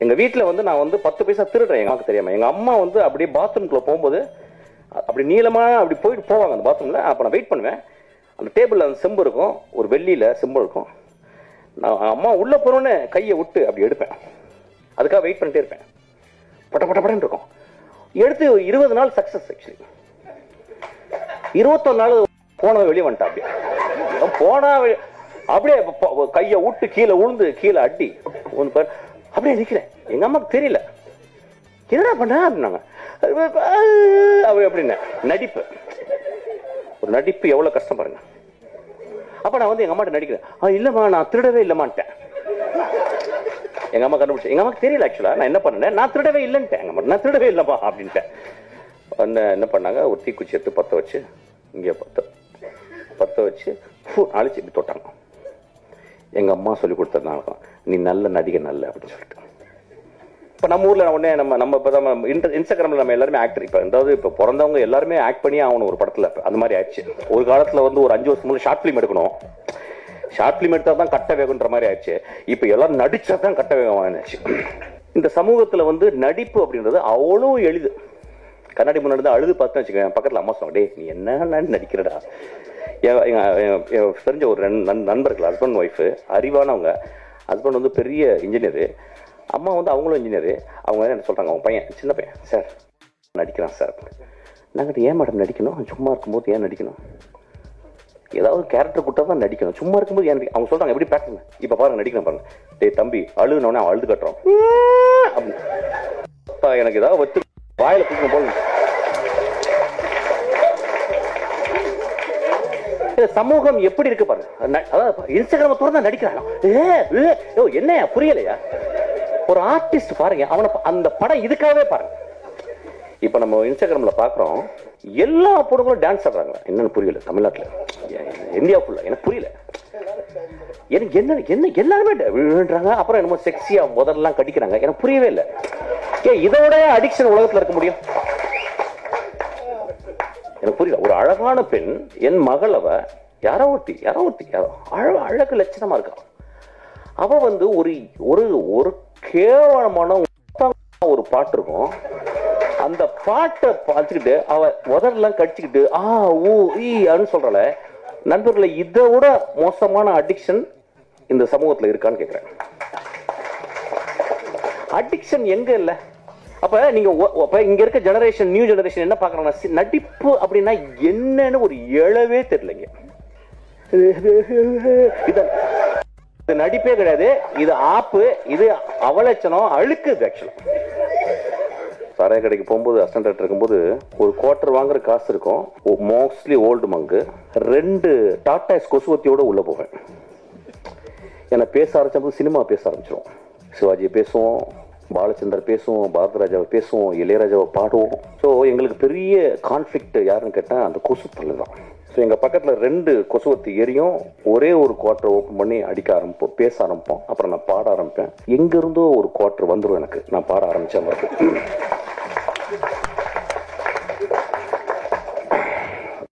எங்கள் வீட்டில் வந்து நான் வந்து 10 பைசா திருடுறேன் எங்கள் அம்மாவுக்கு தெரியாமல். எங்கள் அம்மா வந்து அப்படியே பாத்ரூம்குள்ளே போகும்போது அப்படி நீளமாக அப்படி போயிட்டு போவாங்க அந்த பாத்ரூமில். அப்போ நான் வெயிட் பண்ணுவேன். அந்த டேபிளில் அந்த செம்பு இருக்கும், ஒரு வெள்ளியில் செம்பு இருக்கும். நான் அம்மா உள்ளே போகிறோன்னு கையை விட்டு அப்படி எடுப்பேன். அதுக்காக வெயிட் பண்ணிட்டே இருப்பேன். பட்ட பட்ட படன்னு இருக்கும். எடுத்து 20 நாள் சக்ஸஸ். ஆக்சுவலி 21 நாள் போன வெளியே வந்துட்டா. அப்படியே போனா அப்படியே கையை விட்டு கீழே உழுந்து கீழே அடி ஒன்று அப்படியே நிற்கிறேன். எங்கள் அம்மாவுக்கு தெரியல என்னடா பண்ண அப்படின்னாங்க. அப்படின்னு நடிப்பு, ஒரு நடிப்பு எவ்வளோ கஷ்டம் பாருங்க. அப்போ நான் வந்து எங்கள் அம்மாட்ட நடிக்கிறேன். இல்லைம்மா நான் திருடவே இல்லைம்மான்ட்டேன். எங்கள் அம்மா கண்டுபிடிச்சேன். எங்கள் அம்மாவுக்கு தெரியல ஆக்சுவலாக நான் என்ன பண்ணேன். நான் திருடவே இல்லைன்ட்டேன். எங்கள் அம்மா நான் திருடவே இல்லைம்மா அப்படின்ட்டேன். என்ன பண்ணாங்க, ஒரு தீக்குச்சி எடுத்து பற்ற வச்சு இங்கே பற்ற வச்சு அழிச்சு இப்படி தொட்டாங்க. எங்கள் அம்மா சொல்லி கொடுத்ததுனால நீ நல்ல நடிகை நல்ல அப்படின்னு சொல்லிட்டு. இப்போ நம்ம ஊரில் உடனே நம்ம இப்போ தான் இன்ஸ்டாகிராமில் நம்ம எல்லாருமே ஆக்டர். இப்போ அதாவது இப்போ பிறந்தவங்க எல்லாருமே ஆக்ட் பண்ணி ஆகணும் ஒரு படத்தில். அந்த மாதிரி ஆயிடுச்சு. ஒரு காலத்தில் வந்து ஒரு 5 வருஷம் முன்னாடி ஷார்ட் ஃபிலிம் எடுக்கணும். ஷார்ட் ஃபிலிம் எடுத்தால் தான் கட்ட வேகன்ற மாதிரி ஆயிடுச்சு. இப்போ எல்லாரும் நடிச்சா தான் கட்ட வேகம் ஆயிடுச்சு. இந்த சமூகத்தில் வந்து நடிப்பு அப்படின்றது அவ்வளோ எளிது. கண்ணாடி முன்னாடி தான் அழுது பார்த்து வச்சுக்கேன். பக்கத்தில் அம்மா சொன்னாங்க, டே நீ என்ன நடிக்கிறடா. தெரிஞ்ச ஒரு நண்பர்கள், ஹஸ்பண்ட் ஒய்ஃபு, அறிவானவங்க. ஹஸ்பண்ட் வந்து பெரிய இன்ஜினியரு, அம்மா வந்து அவங்களும் இன்ஜினியரு. அவங்க என்ன சொல்கிறாங்க, அவங்க பையன் சின்ன பையன், சார் நடிக்கிறான் சார். நாங்கள் ஏன் மேடம் நடிக்கணும், சும்மா இருக்கும்போது ஏன் நடிக்கணும், ஏதாவது கேரக்டர் கொடுத்தா தான் நடிக்கணும், சும்மா இருக்கும்போது ஏன் அவங்க சொல்கிறாங்க. எப்படி ப்ராக்டிஸ் இப்போ பாருங்க நடிக்கணும் பாருங்க. டே தம்பி அழுகுனோடனே அவன் அழுது கட்டுறோம் அப்படின்னு எனக்கு ஏதாவது வச்சு வாயில தூக்கணும் போல. சமூகம் எப்படி இருக்கு பாருங்க. அதாவது இன்ஸ்டாகிராம் திறந்தா நடிக்கிறாங்க. என்ன புரியலையா? ஒரு ஆர்டிஸ்ட் பாருங்க, அவனை அந்த படம் இதுக்காகவே பாருங்க. இப்ப நம்ம இன்ஸ்டாகிராம்ல பாக்குறோம், எல்லா பொண்ணுங்களும் டான்ஸ் ஆடுறாங்க. என்னன்னு புரியல. தமிழ்நாட்டில், இந்தியா ஃபுல்லா எனக்கு புரியல. எனக்கு என்ன எல்லாருமே விழுறாங்க. அப்புறம் என்னமோ செக்ஸியா முதல்லாம் கடிக்கிறாங்க. எனக்கு புரியவே இல்லை. இதோட அடிக்ஷன் உலகத்தில் இருக்க முடியும்? எனக்கு புரியல. ஒரு அழகான பெண், என் மகள், அவ யாரோ ஒருத்தி அழகு லட்சணமா இருக்கா. அவ வந்து ஒரு கேவலமான ஒரு பாட்டு இருக்கும். அந்த பாட்டை பார்த்துக்கிட்டு அவ உதறெல்லாம் கடிச்சுக்கிட்டு அப்படின்னு சொல்றால. நண்பர்களை இதை விட மோசமான அடிக்ஷன் இந்த சமூகத்தில் இருக்கான்னு கேட்கிறேன். அடிக்ஷன் எங்க இல்ல? அப்ப நீங்க இங்க இருக்க ஜெனரேஷன், நியூ ஜெனரேஷன் என்ன பாக்குறாங்க, நடிப்பு அப்படின்னா என்னன்னு ஒரு எழவே தெரியலங்க. இது நடிப்பே கிடையாது, இது ஆப்பு, இது அவலட்சணம், அழுக்கு. ஆக்சுவலா சாராய கடைக்கு போகும்போது அசிஸ்டன்ட் இருக்கும்போது ஒரு குவார்டர் வாங்குற காசு இருக்கும். மோஸ்ட்லி ஓல்டு மங்கு 2 டாட்டாஸ் கொசுவத்தியோட உள்ள போவேன். ஏன்னா பேச ஆரம்பிச்சபோது சினிமா பேச ஆரம்பிச்சிடும். சிவாஜி பேசுவோம், பாலச்சந்தர் பேசுவோம், பாரதராஜாவை பேசுவோம், இளையராஜாவை பாடுவோம். ஸோ எங்களுக்கு பெரிய கான்ஃப்ளிக்ட் யாருன்னு கேட்டால் அந்த கொசு தொல்லை தான். ஸோ எங்கள் பக்கத்தில் 2 கொசுவத்தி எரியும். ஒரே ஒரு குவார்டர் ஓப்பன் பண்ணி அடிக்க ஆரம்பிப்போம், பேச ஆரம்பிப்போம். அப்புறம் நான் பாட ஆரம்பிப்பேன். எங்கேருந்தோ ஒரு குவார்டர் வந்துடும் எனக்கு, நான் பாட ஆரம்பித்தேன்.